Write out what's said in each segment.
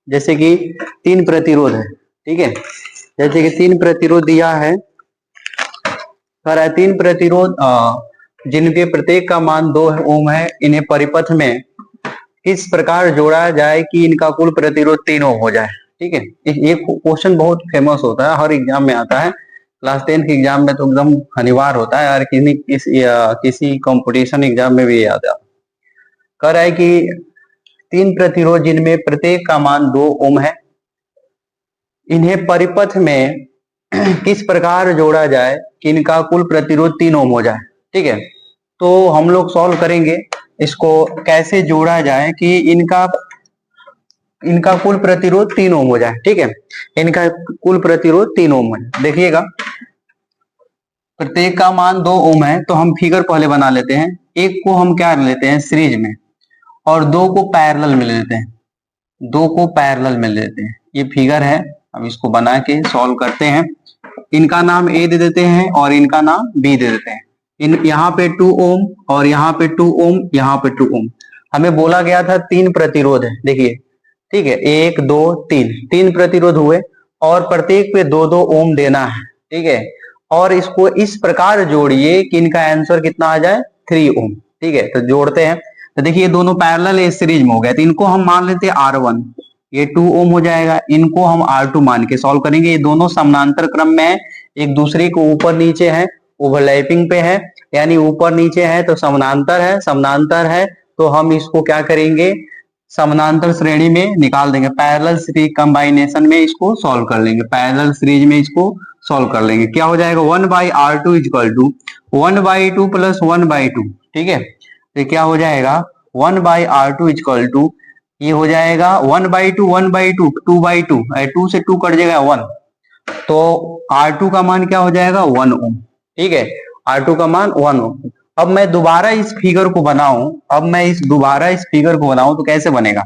जैसे कि 3 प्रतिरोध है, ठीक है। जैसे कि 3 प्रतिरोध दिया है, कह रहा है 3 प्रतिरोध जिनके प्रत्येक का मान 2 ओम है, इन्हें परिपथ में किस प्रकार जोड़ा जाए कि इनका कुल प्रतिरोध 3 ओम हो जाए, ठीक है। ये क्वेश्चन बहुत फेमस होता है, हर एग्जाम में आता है। क्लास 10 के एग्जाम में तो एकदम अनिवार्य होता है, और किसी कंपटीशन एग्जाम में भी आता है। कह रहा है कि 3 प्रतिरोध जिनमें प्रत्येक का मान 2 ओम है, इन्हें परिपथ में किस प्रकार जोड़ा जाए कि इनका कुल प्रतिरोध 3 ओम हो जाए, ठीक है। तो हम लोग सॉल्व करेंगे इसको, कैसे जोड़ा जाए कि इनका कुल प्रतिरोध 3 ओम हो जाए, ठीक है। इनका कुल प्रतिरोध 3 ओम है। देखिएगा, प्रत्येक का मान 2 ओम है, तो हम फिगर पहले बना लेते हैं। एक को हम क्या लेते हैं सीरीज में, और 2 को पैरेलल में लेते हैं। 2 को पैरेलल में लेते हैं, ये फिगर है। अब इसको बना के सॉल्व करते हैं। इनका नाम ए दे देते हैं और इनका नाम बी दे देते हैं। यहाँ पे 2 ओम और यहाँ पे 2 ओम, यहाँ पे 2 ओम। हमें बोला गया था 3 प्रतिरोध है, देखिए, ठीक है। 1 2 3 प्रतिरोध हुए, और प्रत्येक पे 2-2 ओम देना है, ठीक है। और इसको इस प्रकार जोड़िए कि इनका आंसर कितना आ जाए, 3 ओम, ठीक है। तो जोड़ते हैं, तो देखिए दोनों पैरेलल है, सीरीज में हो गया। तो इनको हम मान लेते हैं R1, ये 2 ओम हो जाएगा। इनको हम R2 मान के सॉल्व करेंगे। ये दोनों समानांतर क्रम में है, एक दूसरे को ऊपर नीचे है, ओवरलैपिंग पे है, यानी ऊपर नीचे है तो समानांतर है। समानांतर है तो हम इसको क्या करेंगे, समानांतर श्रेणी में निकाल देंगे। पैरेलल सीरीज कंबाइनेशन में इसको सॉल्व कर लेंगे, पैरेलल सीरीज में इसको सॉल्व कर लेंगे। क्या हो जाएगा, 1/R2 इक्वल टू 1/2 प्लस 1/2, ठीक है। तो क्या हो जाएगा, 1/R2 इक्वल टू, ये हो जाएगा 1/2 1/2 2/2, 2 से 2 कट जाएगा 1, तो R2 का मान क्या हो जाएगा, 1 ओम, ठीक है। R2 का मान 1 ओम। अब मैं दोबारा इस फिगर को बनाऊं, तो कैसे बनेगा,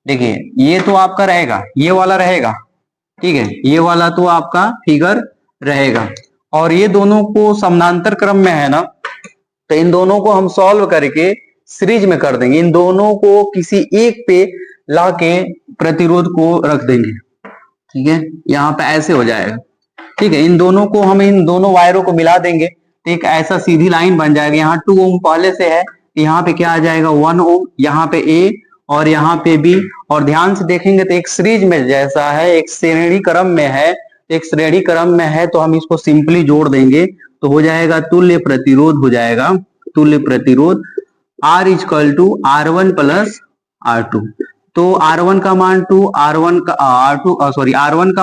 देखिए ये तो आपका रहेगा, ये वाला रहेगा, ठीक है। ये वाला तो आपका फिगर रहेगा, और ये दोनों को समानांतर क्रम में है ना, तो इन दोनों को हम सॉल्व करके सीरीज में कर देंगे। इन दोनों को किसी एक पे लाके प्रतिरोध को रख देंगे, ठीक है। यहाँ पे ऐसे हो जाएगा, ठीक है। इन दोनों को हम इन दोनों वायरों को मिला देंगे, तो एक ऐसा सीधी लाइन बन जाएगा। यहाँ 2 ओम पहले से है, यहाँ पे क्या आ जाएगा, 1 ओम, यहाँ पे ए और यहाँ पे बी। और ध्यान से देखेंगे तो एक सीरीज में जैसा है, एक श्रेणी क्रम में है, तो हम इसको सिंपली जोड़ देंगे, तो हो जाएगा तुल्य प्रतिरोध, हो जाएगा तुल्य प्रतिरोध R equal to R1 plus R2। तो R1 का मान 2, R1 का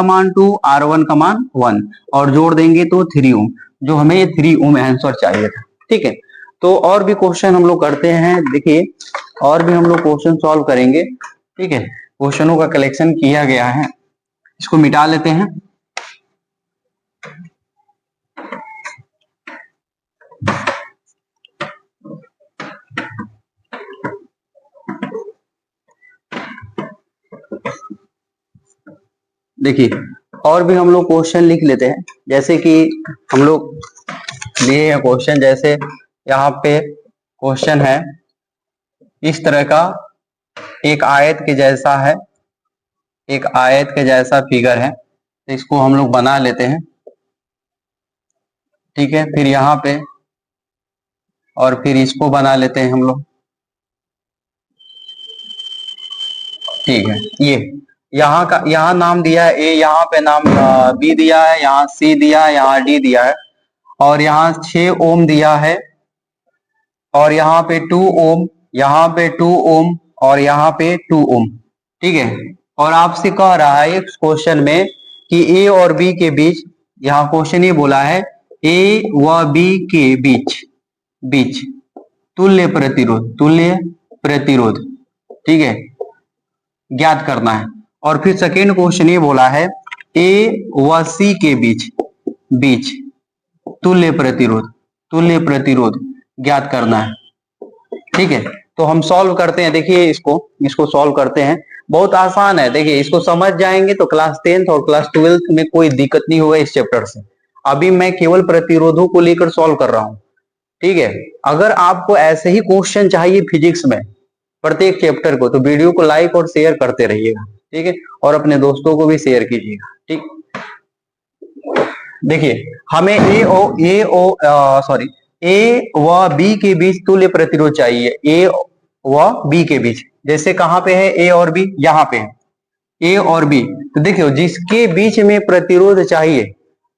मान 2, R1 का मान 1, और जोड़ देंगे तो 3 ओम, जो हमें ये 3 ओम आंसर चाहिए था, ठीक है। तो और भी क्वेश्चन हम लोग करते हैं, देखिए और भी हम लोग क्वेश्चन सॉल्व करेंगे, ठीक है। क्वेश्चनों का कलेक्शन किया गया है, इसको मिटा लेते हैं। देखिए और भी हम लोग क्वेश्चन लिख लेते हैं, जैसे कि हम लोग लिए हैं क्वेश्चन, जैसे यहाँ पे क्वेश्चन है इस तरह का, एक आयत के जैसा है, एक आयत के जैसा फिगर है, तो इसको हम लोग बना लेते हैं, ठीक है। फिर यहाँ पे और फिर इसको बना लेते हैं हम लोग, ठीक है। ये यहाँ नाम दिया है ए, यहाँ पे नाम बी दिया है, यहाँ सी दिया है, यहाँ डी दिया है, और यहाँ 6 ओम दिया है, और यहाँ पे 2 ओम, यहाँ पे 2 ओम, और यहाँ पे 2 ओम, ठीक है। और आपसे कह रहा है इस क्वेश्चन में कि ए और बी के बीच, यहाँ क्वेश्चन ये बोला है ए व बी के बीच तुल्य प्रतिरोध, ठीक है, ज्ञात करना है। और फिर सेकेंड क्वेश्चन ये बोला है ए व सी के बीच तुल्य प्रतिरोध ज्ञात करना है, ठीक है। तो हम सॉल्व करते हैं, देखिए इसको सॉल्व करते हैं। बहुत आसान है, देखिए इसको समझ जाएंगे तो क्लास 10th और क्लास 12th में कोई दिक्कत नहीं होगा इस चैप्टर से। अभी मैं केवल प्रतिरोधों को लेकर सॉल्व कर रहा हूं, ठीक है। अगर आपको ऐसे ही क्वेश्चन चाहिए फिजिक्स में प्रत्येक चैप्टर को, तो वीडियो को लाइक और शेयर करते रहिएगा। ठीक है, और अपने दोस्तों को भी शेयर कीजिएगा। ठीक, देखिए हमें ए व बी के बीच तुल्य प्रतिरोध चाहिए, ए व बी के बीच। जैसे कहां पे है ए और बी, यहां पे है ए और बी। तो देखियो जिसके बीच में प्रतिरोध चाहिए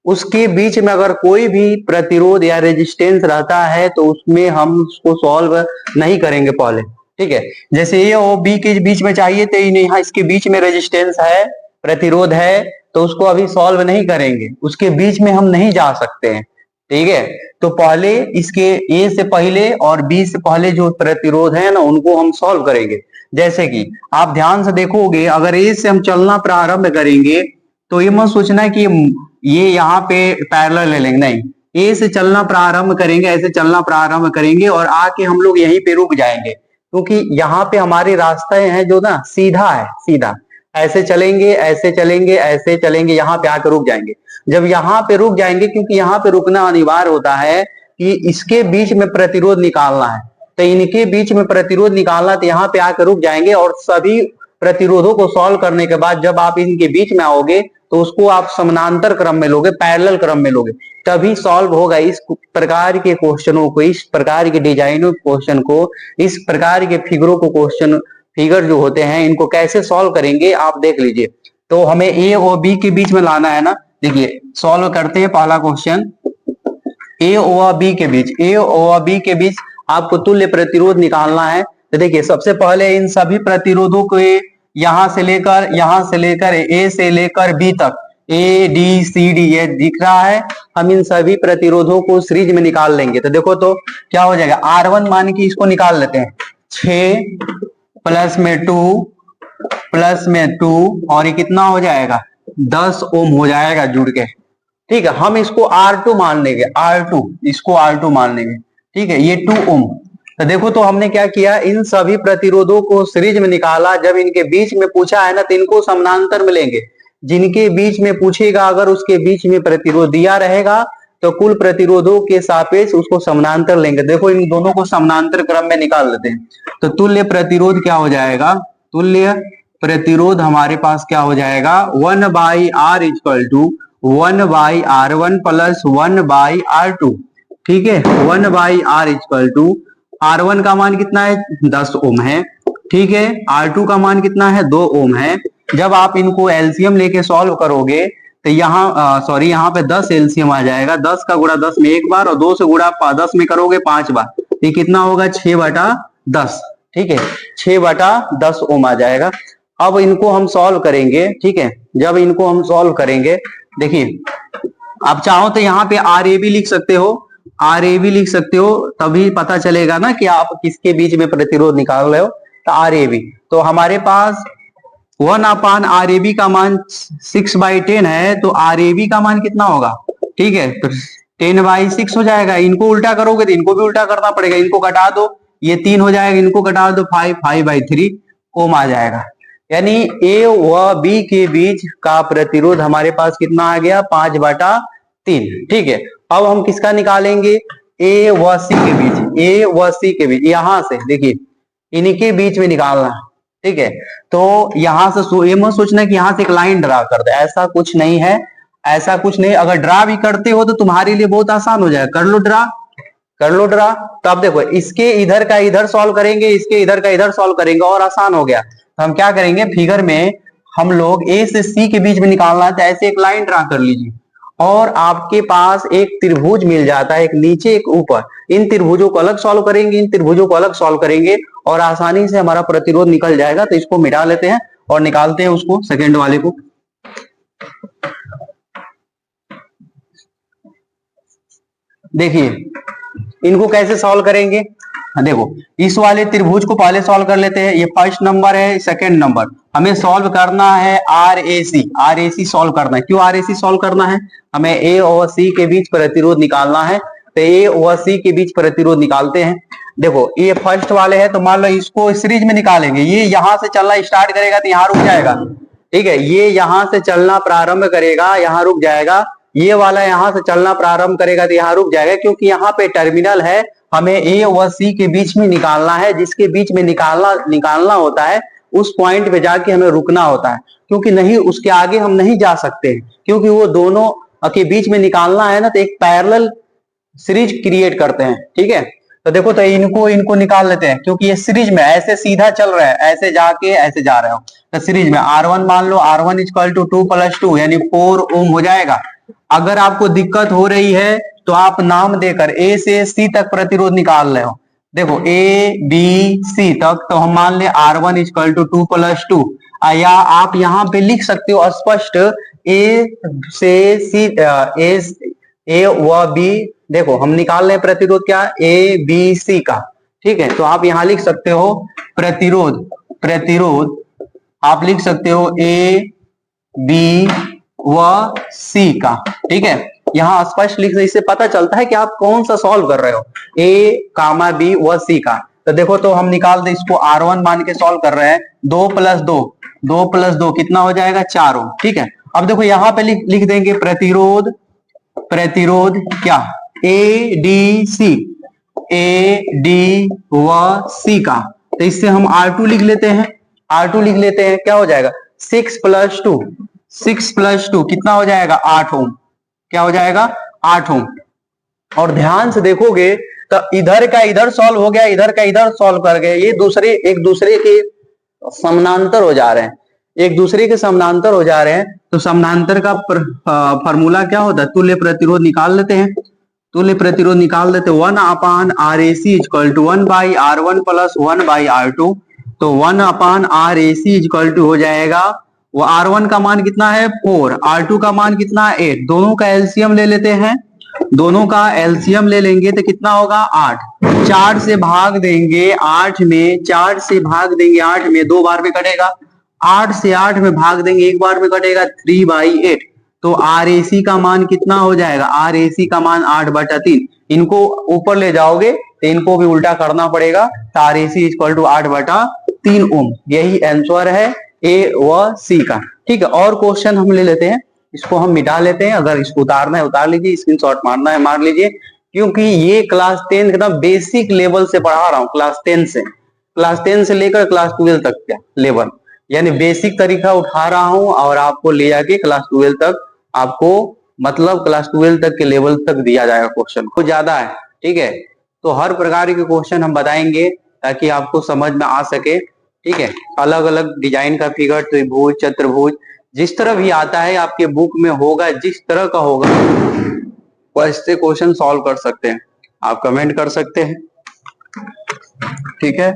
उसके बीच में अगर कोई भी प्रतिरोध या रेजिस्टेंस रहता है तो उसमें हम उसको सॉल्व नहीं करेंगे पहले। ठीक है, जैसे ए और बी के बीच में चाहिए तो यहाँ इसके बीच में रेजिस्टेंस है, प्रतिरोध है, तो उसको अभी सॉल्व नहीं करेंगे, उसके बीच में हम नहीं जा सकते हैं। ठीक है, तो पहले इसके ए से पहले और बी से पहले जो प्रतिरोध है ना उनको हम सॉल्व करेंगे। जैसे कि आप ध्यान से देखोगे, अगर ए से हम चलना प्रारंभ करेंगे तो ये मत सोचना कि ये यहाँ पे पैरेलल ले लेंगे, नहीं, ए से चलना प्रारंभ करेंगे, ऐसे चलना प्रारंभ करेंगे और आके हम लोग यहीं पे रुक जाएंगे, क्योंकि यहाँ पे हमारे रास्ते हैं जो ना सीधा है, सीधा ऐसे चलेंगे ऐसे चलेंगे ऐसे चलेंगे, यहाँ पे आकर रुक जाएंगे। जब यहाँ पे रुक जाएंगे, क्योंकि यहाँ पे रुकना अनिवार्य होता है कि इसके बीच में प्रतिरोध निकालना है, तो इनके बीच में प्रतिरोध निकालना, तो यहाँ पे आकर रुक जाएंगे और सभी प्रतिरोधों को सॉल्व करने के बाद जब आप इनके बीच में आओगे तो उसको आप समानांतर क्रम में लोगे, पैरेलल क्रम में लोगे, तभी सॉल्व होगा। इस प्रकार के क्वेश्चनों को, इस प्रकार के डिजाइनों क्वेश्चन को, इस प्रकार के फिगरों को, क्वेश्चन फिगर जो होते हैं इनको कैसे सॉल्व करेंगे आप देख लीजिए। तो हमें ए और बी के बीच में लाना है ना। देखिए सॉल्व करते हैं पहला क्वेश्चन, ए और बी के बीच, ए और बी के बीच आपको तुल्य प्रतिरोध निकालना है। तो देखिए सबसे पहले इन सभी प्रतिरोधों को यहां से लेकर ए से लेकर बी तक, ए डी सी डी ये दिख रहा है, हम इन सभी प्रतिरोधों को सीरीज में निकाल लेंगे। तो देखो तो क्या हो जाएगा, R1 मान के इसको निकाल लेते हैं, 6 प्लस में 2 प्लस में 2 और ये कितना हो जाएगा 10 ओम हो जाएगा जुड़ के। ठीक है, हम इसको R2 मान लेंगे, R2 इसको R2 मान लेंगे। ठीक है, ये 2 ओम। तो देखो तो हमने क्या किया, इन सभी प्रतिरोधों को सीरीज में निकाला। जब इनके बीच में पूछा है ना तो इनको समानांतर में लेंगे, जिनके बीच में पूछेगा अगर उसके बीच में प्रतिरोध दिया रहेगा तो कुल प्रतिरोधों के सापेक्ष उसको समानांतर लेंगे। देखो इन दोनों को समानांतर क्रम में निकाल लेते हैं, तो तुल्य प्रतिरोध क्या हो जाएगा, तुल्य प्रतिरोध हमारे पास क्या हो जाएगा 1/R equal to 1/R1 plus 1/R2। ठीक है, 1/R इक्वल टू R1 का मान कितना है 10 ओम है। ठीक है, R2 का मान कितना है 2 ओम है। जब आप इनको एलसीएम लेके सॉल्व करोगे तो यहाँ पे 10 एलसीएम आ जाएगा, 10 का गुणा 10 में एक बार और 2 से गुणा 10 में करोगे 5 बार, ये कितना होगा 6/10। ठीक है, 6/10 ओम आ जाएगा। अब इनको हम सॉल्व करेंगे। ठीक है, जब इनको हम सॉल्व करेंगे, देखिए आप चाहो तो यहाँ पे RAB लिख सकते हो, RAB लिख सकते हो, तभी पता चलेगा ना कि आप किसके बीच में प्रतिरोध निकाल रहे हो। तो RAB, तो हमारे पास 1/RAB का मान 6/10 है, तो RAB का मान कितना होगा, ठीक है, तो 10/6 हो जाएगा। इनको उल्टा करोगे तो इनको भी उल्टा करना पड़ेगा, इनको घटा दो, ये 3 हो जाएगा, इनको घटा दो 5/3 ओम आ जाएगा। यानी ए व बी के बीच का प्रतिरोध हमारे पास कितना आ गया 5/3। ठीक है, अब हम किसका निकालेंगे, ए व सी के बीच, ए व सी के बीच, यहां से देखिए इनके बीच में निकालना। ठीक है, तो यहां से ये मत सोचना कि यहां से एक लाइन ड्रा कर दे, ऐसा कुछ नहीं है, ऐसा कुछ नहीं। अगर ड्रा भी करते हो तो तुम्हारे लिए बहुत आसान हो जाएगा, कर लो ड्रा, कर लो ड्रा। तो अब देखो इसके इधर का इधर सॉल्व करेंगे, इसके इधर का इधर सॉल्व करेंगे और आसान हो गया। तो हम क्या करेंगे, फिगर में हम लोग ए से सी के बीच में निकालना है, तो ऐसे एक लाइन ड्रा कर लीजिए और आपके पास एक त्रिभुज मिल जाता है, एक नीचे एक ऊपर। इन त्रिभुजों को अलग सॉल्व करेंगे, इन त्रिभुजों को अलग सॉल्व करेंगे और आसानी से हमारा प्रतिरोध निकल जाएगा। तो इसको मिटा लेते हैं और निकालते हैं उसको सेकेंड वाले को। देखिए इनको कैसे सॉल्व करेंगे, देखो इस वाले त्रिभुज को पहले सॉल्व कर लेते हैं, ये फर्स्ट नंबर है, सेकंड नंबर हमें सॉल्व करना है RAC सॉल्व करना है। क्यों RAC सॉल्व करना है, हमें ए और सी के बीच प्रतिरोध निकालना है। तो ए और सी के बीच प्रतिरोध निकालते हैं। देखो ये फर्स्ट वाले है, तो मान लो इसको सीरीज में निकालेंगे, ये यहां से चलना स्टार्ट करेगा तो यहाँ रुक जाएगा। ठीक है, ये यहां से चलना प्रारंभ करेगा, यहाँ रुक जाएगा। ये वाला यहां से चलना प्रारंभ करेगा तो यहाँ रुक जाएगा, क्योंकि यहाँ पे टर्मिनल है, हमें ए व सी के बीच में निकालना है। जिसके बीच में निकालना होता है उस पॉइंट पे जाके हमें रुकना होता है, क्योंकि नहीं उसके आगे हम नहीं जा सकते, क्योंकि वो दोनों के बीच में निकालना है ना, तो एक पैरेलल सीरीज क्रिएट करते हैं। ठीक है, तो देखो तो इनको इनको निकाल लेते हैं, क्योंकि ये सीरीज में ऐसे सीधा चल रहा है, ऐसे जाके ऐसे जा रहे हो, तो सीरीज में R1 मान लो, R1 इक्वल टू 2 + 2 यानी 4 ओम हो जाएगा। अगर आपको दिक्कत हो रही है तो आप नाम देकर ए से सी तक प्रतिरोध निकाल रहे हो। देखो ए बी सी तक, तो हम मान ले R1 इक्वल टू 2 + 2, या आप यहाँ पे लिख सकते हो स्पष्ट ए से सी, ए व बी, देखो हम निकाल रहे हैं प्रतिरोध क्या, ए बी सी का। ठीक है, तो आप यहां लिख सकते हो प्रतिरोध, प्रतिरोध आप लिख सकते हो ए बी व सी का। ठीक है, यहां स्पष्ट लिखने से पता चलता है कि आप कौन सा सॉल्व कर रहे हो, ए कामा बी व सी का। तो देखो तो हम निकाल दे, इसको R1 मान के सॉल्व कर रहे हैं, 2 + 2, 2 + 2 कितना हो जाएगा, 4 ओम। ठीक है, अब देखो यहां पे लिख देंगे प्रतिरोध, प्रतिरोध क्या, A D C, A D व सी का। तो इससे हम R2 लिख लेते हैं, R2 लिख लेते हैं, क्या हो जाएगा 6 + 2, 6 + 2 कितना हो जाएगा 8 ओम, क्या हो जाएगा 8 ओम। और ध्यान से देखोगे तो इधर का इधर सॉल्व हो गया, इधर का इधर सॉल्व कर गए, ये दूसरे एक दूसरे के समानांतर हो जा रहे हैं, एक दूसरे के समानांतर हो जा रहे हैं। तो समानांतर का फॉर्मूला क्या होता है, तुल्य प्रतिरोध निकाल लेते हैं, तुल्य प्रतिरोध निकाल देते, 1/RAC equal to 1/R1 + 1/R2। तो 1/RAC इक्वल टू हो जाएगा, वो R1 का मान कितना है 4, R2 का मान कितना है 8, दोनों का एलसीएम ले लेते हैं, दोनों का एलसीएम ले लेंगे तो कितना होगा 8, 4 से भाग देंगे 8 में, 4 से भाग देंगे 8 में, 2 बार में कटेगा, 8 से 8 में भाग देंगे 1 बार में कटेगा, 3/8। तो RAC का मान कितना हो जाएगा, RAC का मान 8/3। इनको ऊपर ले जाओगे तो इनको भी उल्टा करना पड़ेगा, तो RAC इक्वल टू 8/3 ओम। यही आंसर है ए व सी का। ठीक है, और क्वेश्चन हम ले लेते हैं, इसको हम मिटा लेते हैं, अगर इसको उतारना है उतार लीजिए, स्क्रीनशॉट मारना है मार लीजिए, क्योंकि ये क्लास 10 एकदम बेसिक लेवल से पढ़ा रहा हूँ, क्लास 10 से लेकर क्लास 12 तक का लेवल, यानी बेसिक तरीका उठा रहा हूं और आपको ले जाके क्लास 12 तक, आपको मतलब क्लास 12 तक के लेवल तक दिया जाएगा क्वेश्चन, कुछ ज्यादा है। ठीक है, तो हर प्रकार के क्वेश्चन हम बताएंगे ताकि आपको समझ में आ सके। ठीक है, अलग अलग डिजाइन का फिगर, त्रिभुज, चतुर्भुज, जिस तरह भी आता है आपके बुक में होगा, जिस तरह का होगा वैसे क्वेश्चन सॉल्व कर सकते हैं, आप कमेंट कर सकते हैं। ठीक है,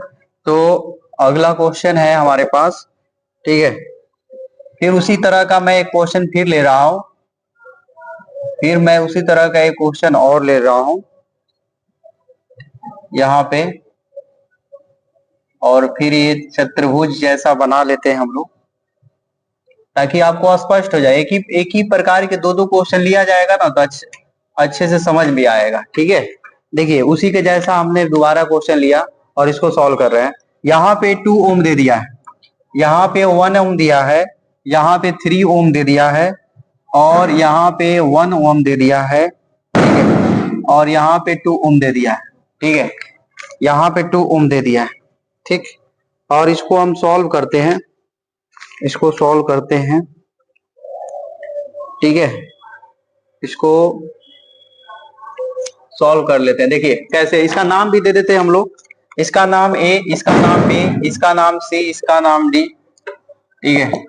तो अगला क्वेश्चन है हमारे पास। ठीक है, फिर उसी तरह का मैं एक क्वेश्चन फिर ले रहा हूं, फिर मैं उसी तरह का एक क्वेश्चन और ले रहा हूं यहाँ पे, और फिर ये चतुर्भुज जैसा बना लेते हैं हम लोग, ताकि आपको स्पष्ट हो जाए। एक ही प्रकार के दो क्वेश्चन लिया जाएगा ना, तो अच्छे से समझ भी आएगा। ठीक है, देखिए उसी के जैसा हमने दोबारा क्वेश्चन लिया और इसको सॉल्व कर रहे हैं। यहाँ पे 2 ओम दे दिया है, यहाँ पे 1 ओम दिया है, यहाँ पे 3 ओम दे दिया है, और यहाँ पे 1 ओम दे दिया है। ठीक है, और यहाँ पे 2 ओम दे दिया है। ठीक है, यहाँ पे 2 ओम दे दिया है। ठीक, और इसको हम सॉल्व करते हैं, इसको सॉल्व करते हैं। ठीक है, इसको सॉल्व कर लेते हैं। देखिए कैसे, इसका नाम भी दे देते हैं हम लोग, इसका नाम ए, इसका नाम बी, इसका नाम सी, इसका नाम डी। ठीक है,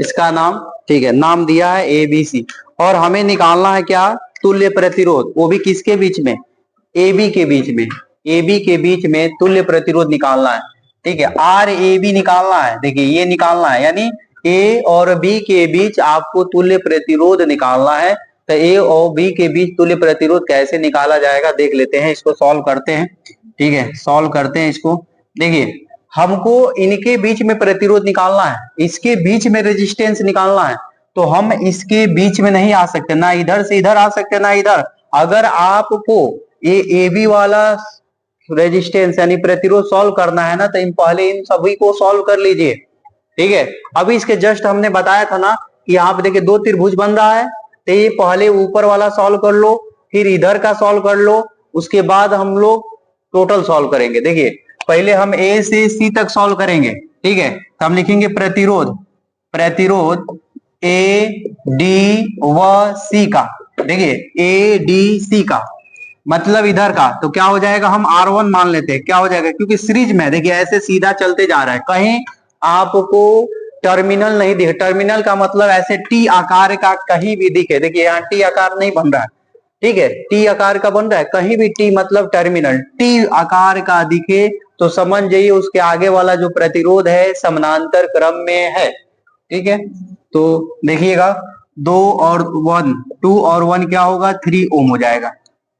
इसका नाम, ठीक है, नाम दिया है ए बी सी, और हमें निकालना है क्या, तुल्य प्रतिरोध, वो भी किसके बीच में, ए बी के बीच में, ए बी के बीच में तुल्य प्रतिरोध निकालना है। ठीक है, आर ए बी निकालना है, देखिए ये निकालना है, यानी ए और बी के बीच आपको तुल्य प्रतिरोध निकालना है। तो ए और बी के बीच तुल्य प्रतिरोध कैसे निकाला जाएगा देख लेते हैं, इसको सॉल्व करते हैं। ठीक है, सॉल्व करते हैं इसको। देखिए हमको इनके बीच में प्रतिरोध निकालना है, इसके बीच में रेजिस्टेंस निकालना है, तो हम इसके बीच में नहीं आ सकते, ना इधर से इधर आ सकते ना इधर। अगर आपको ये ए बी वाला रेजिस्टेंस यानी प्रतिरोध सॉल्व करना है ना, तो पहले इन सभी को सॉल्व कर लीजिए। ठीक है, अभी इसके जस्ट हमने बताया था ना कि यहाँ पे देखिए 2 त्रिभुज बन रहा है, तो ये पहले ऊपर वाला सॉल्व कर लो, फिर इधर का सॉल्व कर लो, उसके बाद हम लोग टोटल सॉल्व करेंगे। देखिए पहले हम ए से सी तक सॉल्व करेंगे, ठीक है। तो हम लिखेंगे प्रतिरोध, प्रतिरोध ए डी व सी का, देखिए ए डी सी का मतलब इधर का, तो क्या हो जाएगा, हम R1 मान लेते हैं, क्या हो जाएगा, क्योंकि सीरीज में देखिए ऐसे सीधा चलते जा रहा है, कहीं आपको टर्मिनल नहीं दिखे, टर्मिनल का मतलब ऐसे टी आकार का कहीं भी दिखे, देखिए यहाँ टी आकार नहीं बन रहा है, ठीक है, टी आकार का बन रहा है, कहीं भी टी मतलब टर्मिनल टी आकार का दिखे तो समझ जाइए उसके आगे वाला जो प्रतिरोध है समानांतर क्रम में है, ठीक है। तो देखिएगा 2 और 1, 2 और 1 क्या होगा, 3 ओम हो जाएगा,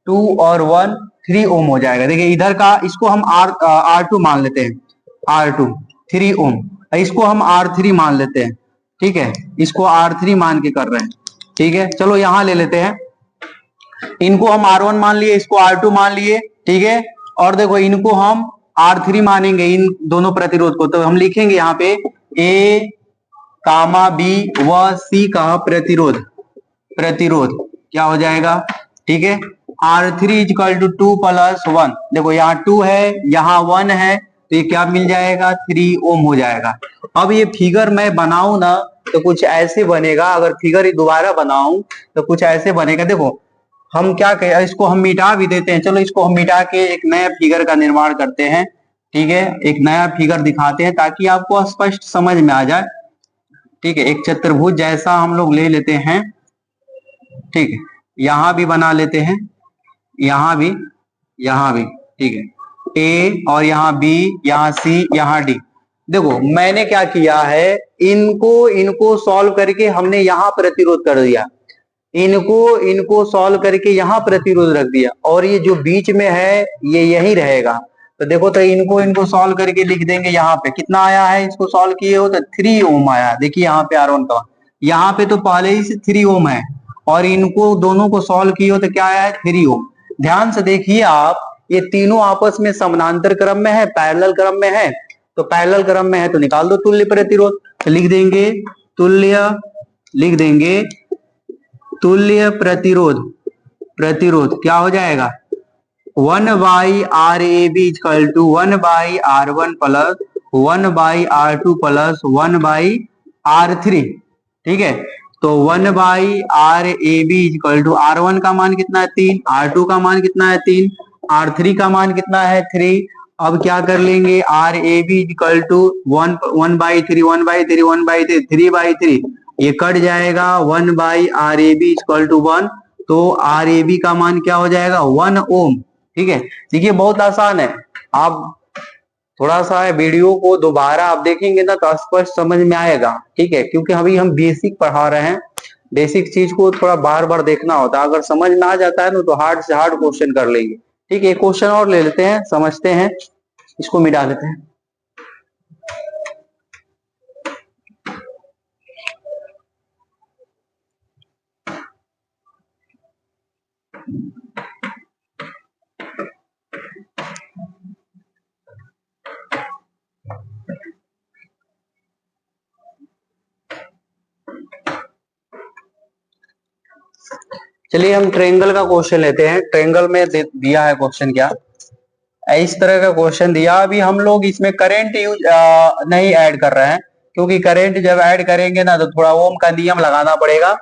2 और 1 3 ओम हो जाएगा। देखिए इधर का इसको हम R2 मान लेते हैं, R2 3 ओम, इसको हम R3 मान लेते हैं, ठीक है, इसको R3 मान के कर रहे हैं, ठीक है। चलो यहां ले लेते हैं, इनको हम R1 मान लिए, इसको R2 मान लिए, ठीक है। और देखो इनको हम R3 मानेंगे, इन दोनों प्रतिरोध को, तो हम लिखेंगे यहाँ पे A, B व C का प्रतिरोध, प्रतिरोध क्या हो जाएगा, ठीक है। R3 इक्वल टू 2 प्लस 1, देखो यहाँ 2 है यहाँ 1 है, तो ये क्या मिल जाएगा, 3 ओम हो जाएगा। अब ये फिगर मैं बनाऊं ना तो कुछ ऐसे बनेगा, अगर फिगर दोबारा बनाऊं तो कुछ ऐसे बनेगा। देखो हम क्या कहें, इसको हम मिटा भी देते हैं, चलो इसको हम मिटा के एक नया फिगर का निर्माण करते हैं, ठीक है, एक नया फिगर दिखाते हैं ताकि आपको स्पष्ट समझ में आ जाए, ठीक है। एक चतुर्भुज जैसा हम लोग ले लेते हैं, ठीक है, यहां भी बना लेते हैं, यहां भी, यहां भी, ठीक है, ए और यहाँ बी, यहाँ सी, यहाँ डी। देखो मैंने क्या किया है, इनको सॉल्व करके हमने यहाँ प्रतिरोध कर दिया, इनको सॉल्व करके यहाँ प्रतिरोध रख दिया, और ये जो बीच में है ये यही रहेगा। तो देखो तो इनको सॉल्व करके लिख देंगे, यहाँ पे कितना आया है, इसको सॉल्व किए हो तो 3 ओम आया, देखिए यहाँ पे R1 का, यहाँ पे तो पहले ही से 3 ओम है, और इनको दोनों को सॉल्व किए हो तो क्या आया है, 3 ओम। ध्यान से देखिए आप, ये तीनों आपस में समानांतर क्रम में है, पैरेलल क्रम में है, तो पैरेलल क्रम में है तो निकाल दो तुल्य प्रतिरोध, तो लिख देंगे तुल्य, लिख देंगे तुल्य प्रतिरोध, प्रतिरोध क्या हो जाएगा, 1 by R A B equal to 1 by R1 plus 1 by R2 plus 1 by R3, ठीक है। तो 1 by R A B equal to R1 का मान कितना है 3, R2 का मान कितना है 3, R3 का मान कितना है 3। अब क्या कर लेंगे, R A B equal to 1 by 3, 1 by 3, 1 by 3, 3 by 3, ये कट जाएगा, 1 by R A B equal to 1, तो आर ए बी का मान क्या हो जाएगा, 1 ओम, ठीक है। देखिए बहुत आसान है, आप थोड़ा सा वीडियो को दोबारा आप देखेंगे ना तो स्पष्ट समझ में आएगा, ठीक है, क्योंकि अभी हम बेसिक पढ़ा रहे हैं, बेसिक चीज को थोड़ा बार बार देखना होता है, अगर समझ में आ जाता है ना तो हार्ड से हार्ड क्वेश्चन कर लेंगे, ठीक है। एक क्वेश्चन और ले लेते हैं, समझते हैं, इसको मिटा देते हैं। चलिए हम ट्रायंगल का क्वेश्चन लेते हैं। ट्रायंगल में दिया है क्वेश्चन, क्या इस तरह का क्वेश्चन दिया। अभी हम लोग इसमें करंट यूज नहीं ऐड कर रहे हैं, क्योंकि करंट जब ऐड करेंगे ना तो थोड़ा ओम का नियम लगाना पड़ेगा,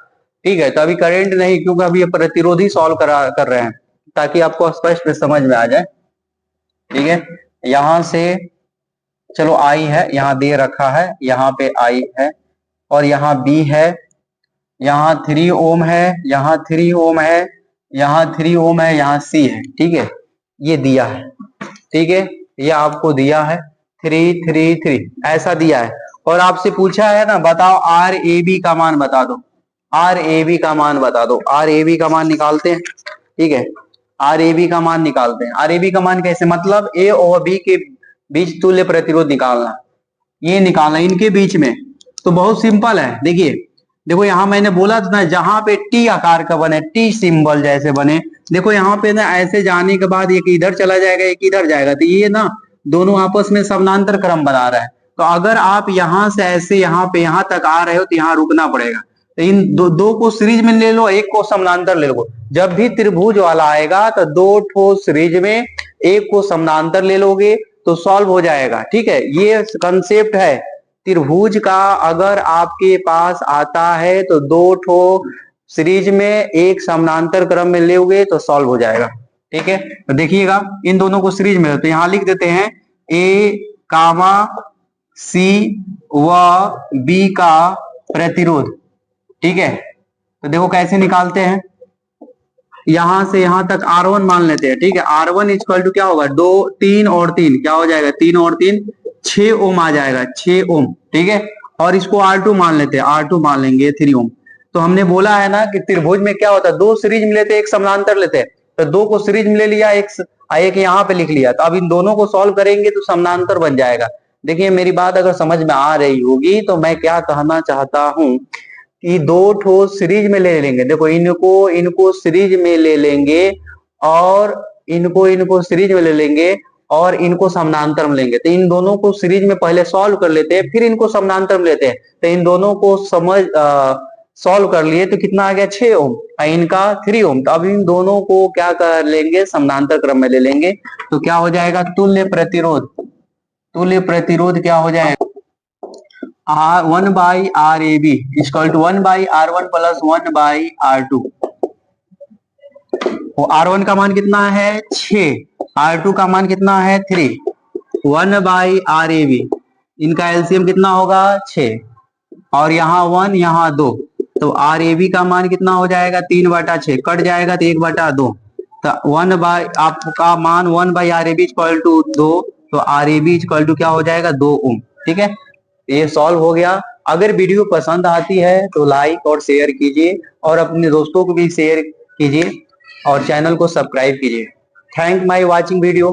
ठीक है। तो अभी करंट नहीं, क्योंकि अभी प्रतिरोधी सॉल्व कर रहे हैं ताकि आपको स्पष्ट समझ में आ जाए, ठीक है। यहां से चलो आई है, यहाँ दे रखा है, यहाँ पे आई है, और यहाँ बी है, यहाँ 3 ओम है, यहाँ 3 ओम है, यहाँ 3 ओम है, यहाँ सी है, ठीक है, ये दिया है, ठीक है, ये आपको दिया है 3 3 3 ऐसा दिया है। और आपसे पूछा है ना, बताओ आर ए बी का मान बता दो, आर ए बी का मान बता दो, आर ए बी का मान निकालते हैं, ठीक है, आर ए बी का मान निकालते हैं। आर ए बी का मान कैसे, मतलब ए और बी के बीच तुल्य प्रतिरोध निकालना, ये निकालना इनके बीच में, तो बहुत सिंपल है। देखिए देखो यहाँ मैंने बोला था ना, जहां पे टी आकार का बने, टी सिंबल जैसे बने, देखो यहाँ पे ना ऐसे जाने के बाद एक इधर चला जाएगा, एक इधर जाएगा, तो ये ना दोनों आपस में समानांतर क्रम बना रहा है। तो अगर आप यहाँ से ऐसे यहाँ पे यहाँ तक आ रहे हो तो यहाँ रुकना पड़ेगा, तो इन दो को सीरीज में ले लो, एक को समानांतर ले लो। जब भी त्रिभुज वाला आएगा तो 2 ठो सीरीज में, एक को समानांतर ले लोगे, तो सॉल्व हो जाएगा। ठीक है, ये कंसेप्ट है त्रिभुज का। अगर आपके पास आता है तो दो ठो सीरीज में एक समानांतर क्रम में लोगे तो सॉल्व हो जाएगा। ठीक है, तो देखिएगा इन दोनों को सीरीज में, तो यहां लिख देते हैं ए कामा सी व बी का प्रतिरोध। ठीक है, तो देखो कैसे निकालते हैं, यहां से यहां तक R1 मान लेते हैं। ठीक है, R1 इक्वल टू क्या होगा, 2 3 और 3 क्या हो जाएगा, 3 और 3 6 ओम आ जाएगा, 6 ओम। ठीक है, और इसको R2 मान लेते हैं, R2 मान लेंगे 3 ओम। तो हमने बोला है ना कि त्रिभुज में क्या होता है, दो सीरीज में लेते हैं एक समानांतर लेते हैं, तो दो को सीरीज में ले लिया, एक यहाँ पे लिख लिया, तो अब इन दोनों को सॉल्व करेंगे तो समानांतर बन जाएगा। देखिए मेरी बात अगर समझ में आ रही होगी तो मैं क्या कहना चाहता हूं कि दो ठो सीरीज में ले लेंगे, देखो इनको सीरीज में ले लेंगे और इनको सीरीज में ले लेंगे और इनको समानांतर में लेंगे। तो इन दोनों को सीरीज में पहले सॉल्व कर लेते हैं, फिर इनको समानांतर में लेते हैं। तो इन दोनों को सॉल्व कर लिए तो कितना आ गया, 6 ओम, इनका 3 ओम। तो अब इन दोनों को क्या कर लेंगे, समानांतर क्रम में ले लेंगे, तो क्या हो जाएगा, तुल्य प्रतिरोध। तुल्य प्रतिरोध क्या हो जाएगा, R1 by R A B equal to 1 by R1 plus 1 by R2। R1 का मान कितना है 6, R2 का मान कितना है 3, 1 बाई आर ए बी, इनका एलसीएम कितना होगा 6, और यहाँ 1 यहाँ 2, तो आर ए बी का मान कितना हो जाएगा 3/6, कट जाएगा तो 1/2, तो 1 बाई आपका मान 1 by R A B equal to 2, तो R A B equal to क्या हो जाएगा 2 ओम। ठीक है, ये सॉल्व हो गया। अगर वीडियो पसंद आती है तो लाइक और शेयर कीजिए और अपने दोस्तों को भी शेयर कीजिए और चैनल को सब्सक्राइब कीजिए। Thank my watching video.